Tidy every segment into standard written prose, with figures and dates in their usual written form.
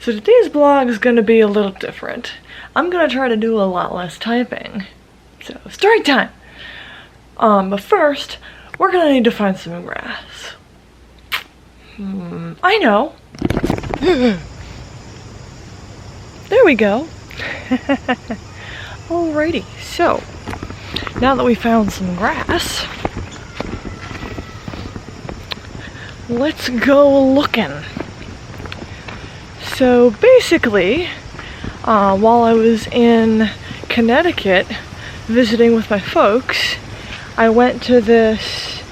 So today's vlog is going to be a little different. I'm going to try to do a lot less typing. So, story time! But first, we're going to need to find some grass. I know. There we go. Alrighty, so, now that we found some grass, let's go looking. So basically, while I was in Connecticut visiting with my folks, I went to this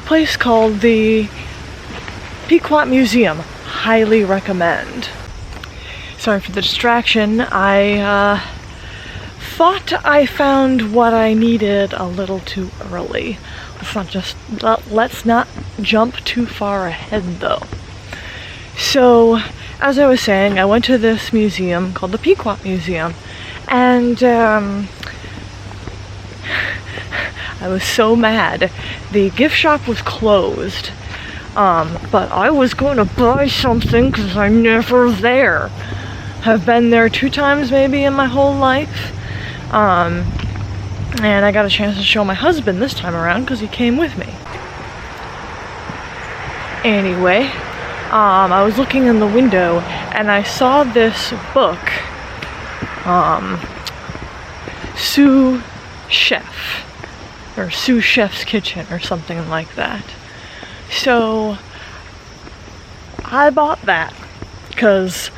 place called the Pequot Museum. Highly recommend. Sorry for the distraction. I thought I found what I needed a little too early. Let's not jump too far ahead though. So, as I was saying, I went to this museum called the Pequot Museum, and I was so mad. The gift shop was closed, but I was going to buy something because I'm never there. I've been there 2 times maybe in my whole life. And I got a chance to show my husband this time around because he came with me. Anyway, I was looking in the window and I saw this book, Sous Chef, or Sous Chef's Kitchen or something like that. So I bought that because,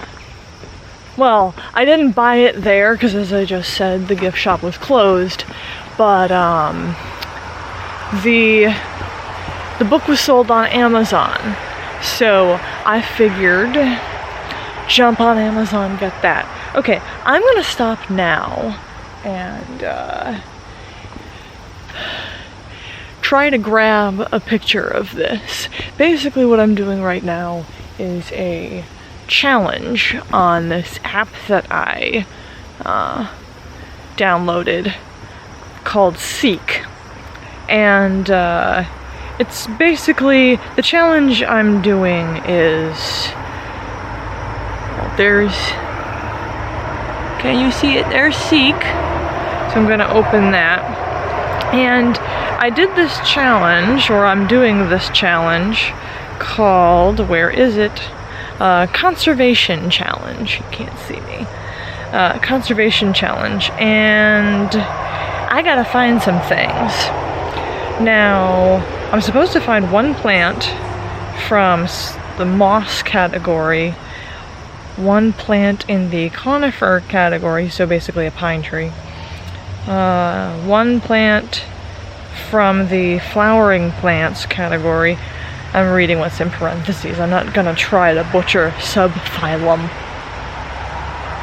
well, I didn't buy it there because, as I just said, the gift shop was closed, but the book was sold on Amazon, so I figured jump on Amazon, get that. Okay, I'm gonna stop now and try to grab a picture of this. Basically what I'm doing right now is a challenge on this app that I downloaded called Seek, and it's basically, the challenge I'm doing is, well, can you see it? There's Seek, so I'm gonna open that, and I did this challenge, or I'm doing this challenge called, where is it? Conservation challenge. You can't see me. Conservation challenge, and I gotta find some things. Now, I'm supposed to find one plant from the moss category, one plant in the conifer category, so basically a pine tree, one plant from the flowering plants category. I'm reading what's in parentheses. I'm not gonna try to butcher subphylum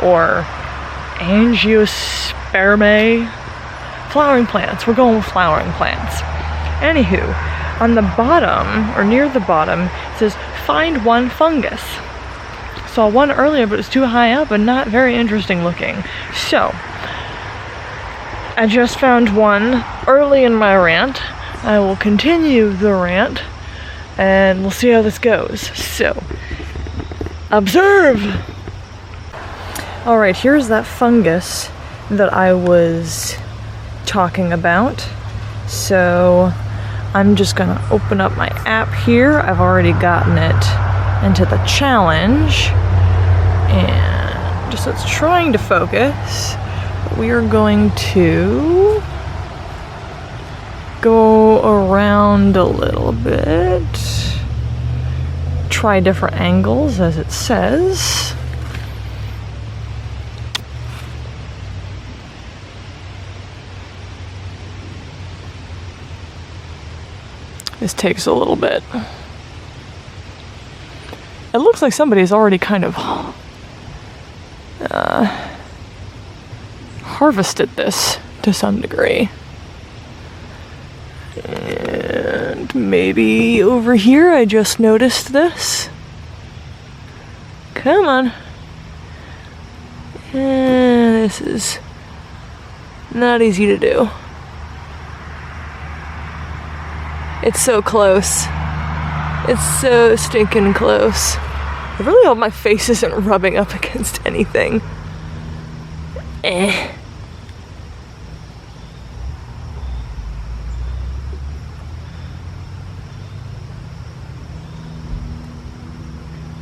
or angiospermae. Flowering plants. We're going with flowering plants. Anywho, on the bottom, or near the bottom, it says find one fungus. Saw one earlier, but it was too high up and not very interesting looking. So, I just found one early in my rant. I will continue the rant, and we'll see how this goes. So, observe! Alright, here's that fungus that I was talking about. So, I'm just gonna open up my app here. I've already gotten it into the challenge, and just it's trying to focus. We are going to go around a little bit, try different angles as it says. This takes a little bit. It looks like somebody's already kind of harvested this to some degree. And maybe over here I just noticed this. Come on. This is not easy to do. It's so close. It's so stinking close. I really hope my face isn't rubbing up against anything. Eh.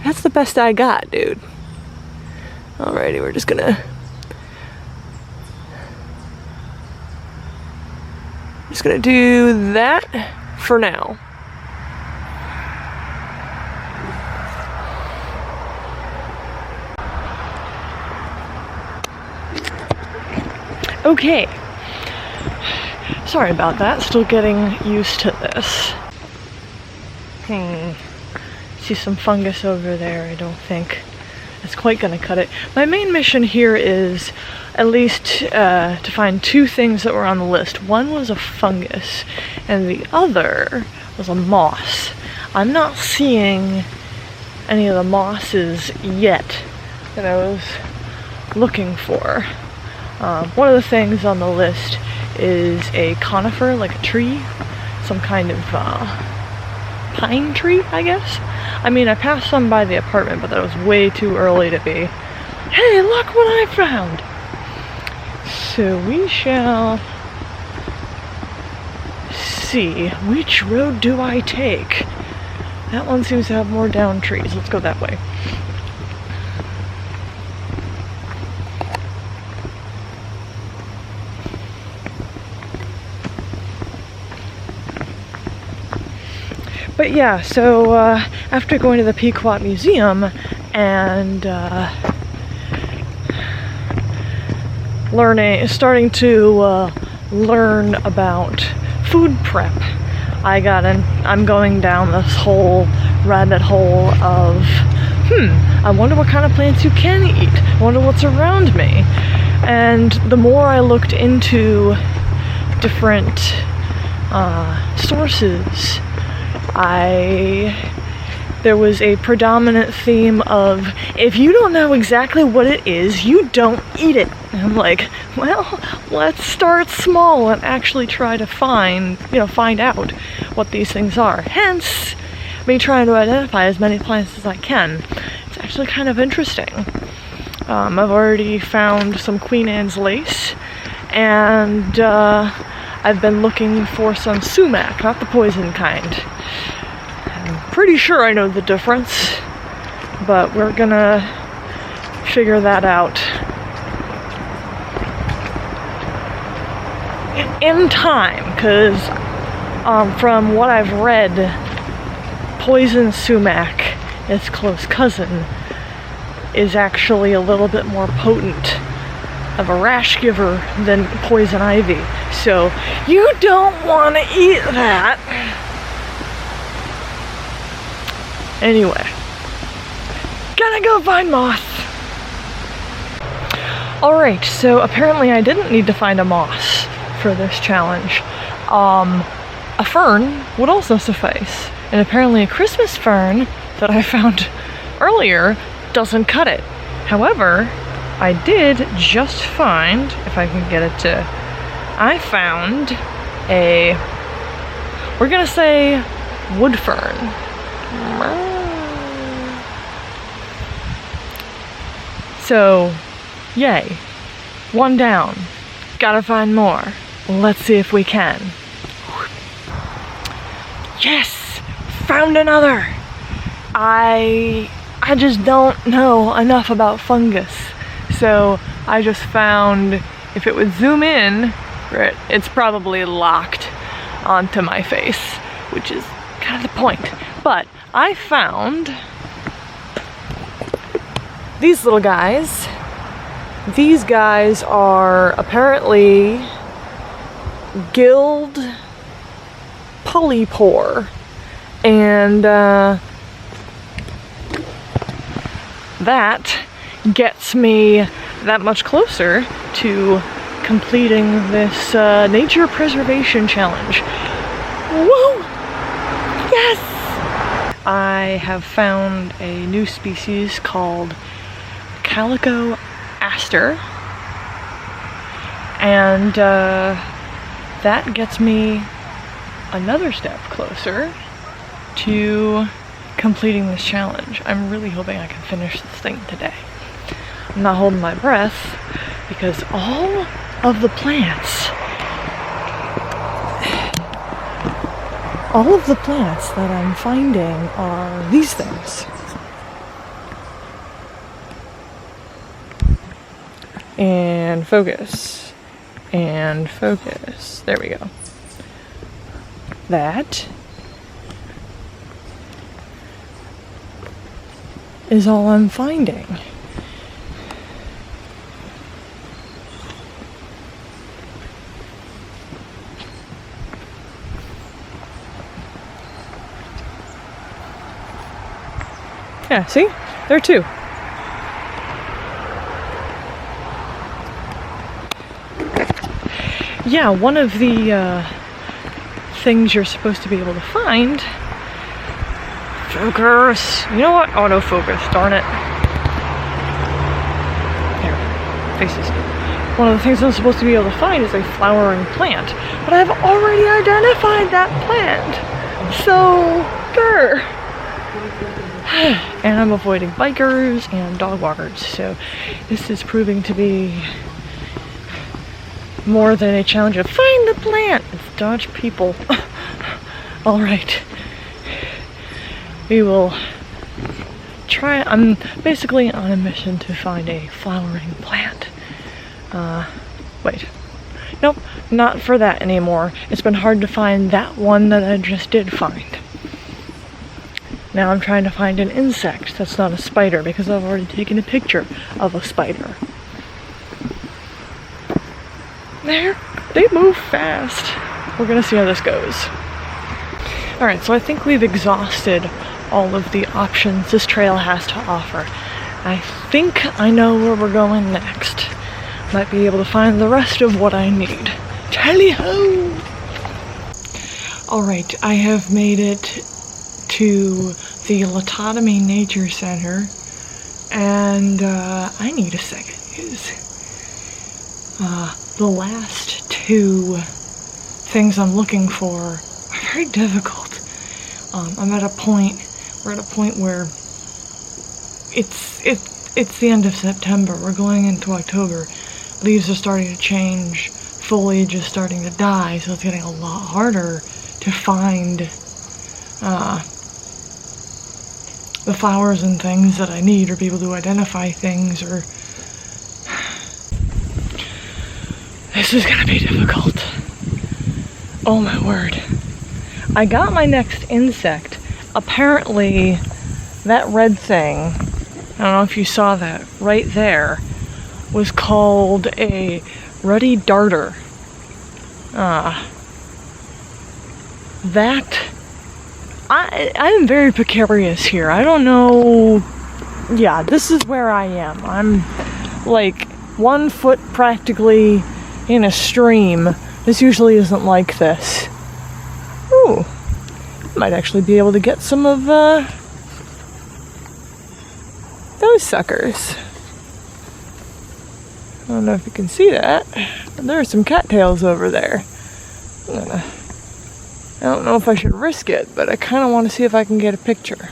That's the best I got, dude. Alrighty, we're just gonna do that for now. Okay. Sorry about that. Still getting used to this. See some fungus over there. I don't think it's quite gonna cut it. My main mission here is at least to find two things that were on the list. One was a fungus, and the other was a moss. I'm not seeing any of the mosses yet that I was looking for. One of the things on the list is a conifer, like a tree, some kind of pine tree, I guess. I mean, I passed some by the apartment, but that was way too early to be, hey, look what I found! So we shall see. Which road do I take? That one seems to have more down trees. Let's go that way. But yeah, so after going to the Pequot Museum and starting to learn about food prep, I'm going down this whole rabbit hole of, I wonder what kind of plants you can eat. I wonder what's around me. And the more I looked into different sources, there was a predominant theme of, if you don't know exactly what it is, you don't eat it. And I'm like, well, let's start small and actually try to find out what these things are. Hence, me trying to identify as many plants as I can. It's actually kind of interesting. I've already found some Queen Anne's lace, and I've been looking for some sumac, not the poison kind. I'm pretty sure I know the difference, but we're gonna figure that out in time, because from what I've read, poison sumac, its close cousin, is actually a little bit more potent of a rash giver than poison ivy. So you don't want to eat that. Anyway, gotta go find moss. Alright, so apparently I didn't need to find a moss for this challenge. A fern would also suffice. And apparently a Christmas fern that I found earlier doesn't cut it. However, I did just find, if I can get it to, I found a, we're gonna say wood fern. So, yay. One down. Gotta find more. Let's see if we can. Yes! Found another! I just don't know enough about fungus. So I just found, if it would zoom in, right, it's probably locked onto my face, which is kind of the point. But I found these little guys. These guys are apparently Guild polypore, and that gets me that much closer to completing this nature preservation challenge. Woo! Yes! I have found a new species called Calico aster, and that gets me another step closer to completing this challenge. I'm really hoping I can finish this thing today. I'm not holding my breath because all of the plants that I'm finding are these things. And focus. And focus. There we go. That is all I'm finding. Yeah, see? There are two. Yeah, one of the things you're supposed to be able to find. Focus. You know what? Autofocus. Darn it. There. Faces. One of the things I'm supposed to be able to find is a flowering plant. But I've already identified that plant. So, grr. And I'm avoiding bikers and dog walkers. So, this is proving to be more than a challenge of find the plant. It's dodge people. Alright. We will try. I'm basically on a mission to find a flowering plant. Wait. Nope, not for that anymore. It's been hard to find that one that I just did find. Now I'm trying to find an insect that's not a spider because I've already taken a picture of a spider. There, they move fast. We're gonna see how this goes. Alright, so I think we've exhausted all of the options this trail has to offer. I think I know where we're going next. Might be able to find the rest of what I need. Tally-ho! Alright, I have made it to the Latotomy Nature Center, and I need a second because the last two things I'm looking for are very difficult. We're at a point where it's the end of September. We're going into October. Leaves are starting to change. Foliage is starting to die, so it's getting a lot harder to find the flowers and things that I need, or be able to identify things, or this is gonna be difficult. Oh my word. I got my next insect. Apparently, that red thing, I don't know if you saw that, right there, was called a ruddy darter. I am very precarious here. I don't know. Yeah, this is where I am. I'm like 1 foot practically in a stream. This usually isn't like this. Ooh, might actually be able to get some of those suckers. I don't know if you can see that. There are some cattails over there. I don't know if I should risk it, but I kind of want to see if I can get a picture.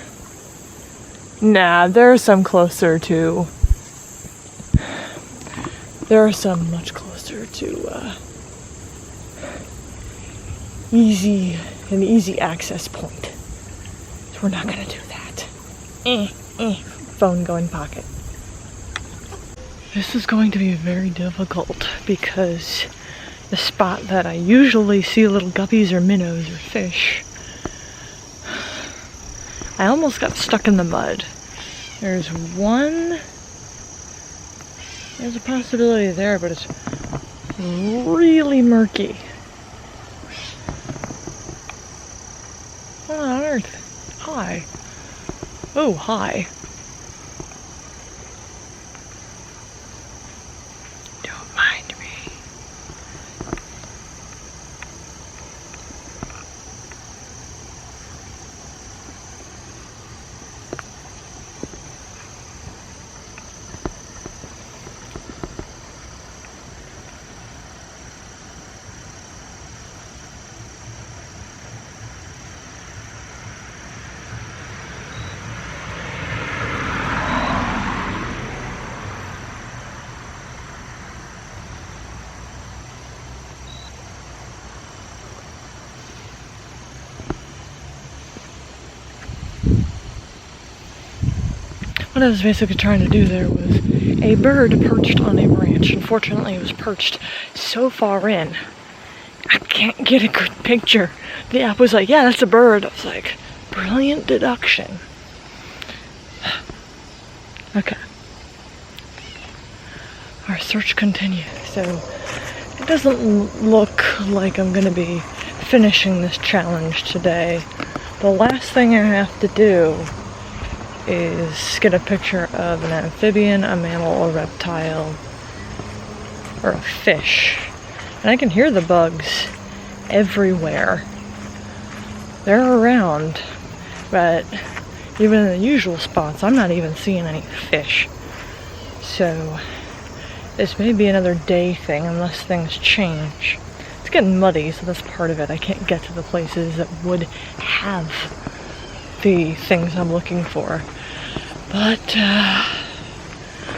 Nah, there are some closer to... There are some much closer to an easy access point. So we're not gonna do that. Phone go in pocket. This is going to be very difficult because the spot that I usually see little guppies or minnows or fish, I almost got stuck in the mud. There's a possibility there, but it's really murky. What on earth? Hi. Oh, hi. Don't mind me. what I was basically trying to do there was a bird perched on a branch. Unfortunately, it was perched so far in, I can't get a good picture. The app was like, yeah, that's a bird. I was like, brilliant deduction. Okay. Our search continues. So it doesn't look like I'm gonna be finishing this challenge today. The last thing I have to do is get a picture of an amphibian, a mammal, a reptile, or a fish. And I can hear the bugs everywhere. They're around, but even in the usual spots, I'm not even seeing any fish. So this may be another day thing unless things change. It's getting muddy, so that's part of it. I can't get to the places that would have the things I'm looking for. But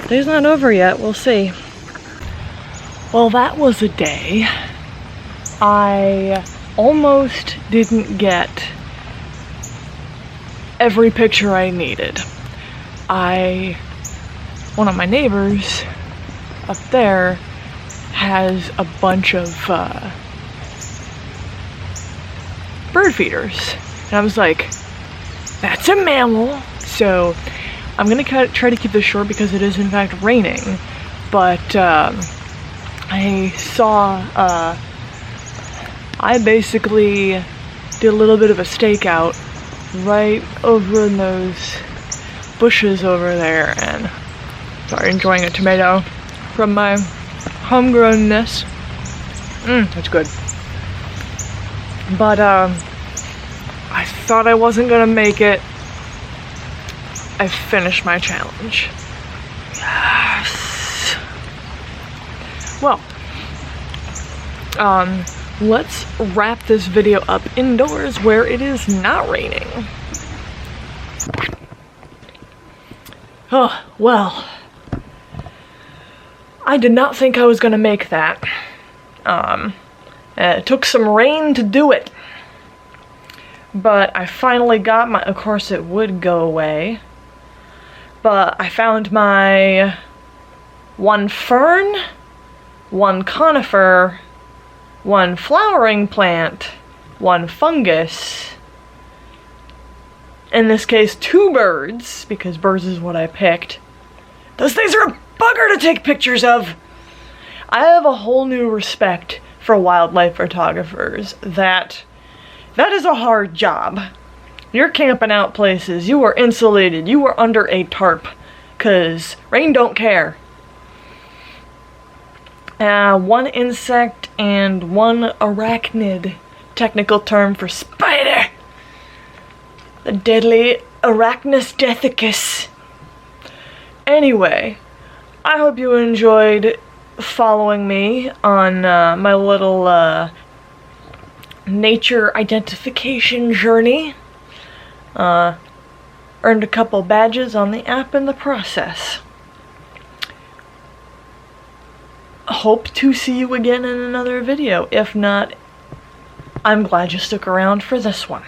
day's not over yet, we'll see. Well, that was a day. I almost didn't get every picture I needed. One of my neighbors up there has a bunch of bird feeders. And I was like, that's a mammal. So I'm gonna try to keep this short because it is in fact raining. But I saw, I basically did a little bit of a stakeout right over in those bushes over there, and sorry, enjoying a tomato from my homegrownness. That's good. But I thought I wasn't gonna make it. I finished my challenge. Yes. Well, let's wrap this video up indoors where it is not raining. Oh, well, I did not think I was gonna make that. It took some rain to do it. But I finally got my, of course it would go away, but I found my one fern, one conifer, one flowering plant, one fungus, in this case 2 birds, because birds is what I picked. Those things are a bugger to take pictures of! I have a whole new respect for wildlife photographers. That is a hard job. You're camping out places, you are insulated, you are under a tarp, 'cause rain don't care. One insect and one arachnid, technical term for spider. The deadly Arachnus deathicus. Anyway, I hope you enjoyed following me on my little nature identification journey. Earned a couple badges on the app in the process. Hope to see you again in another video. If not, I'm glad you stuck around for this one.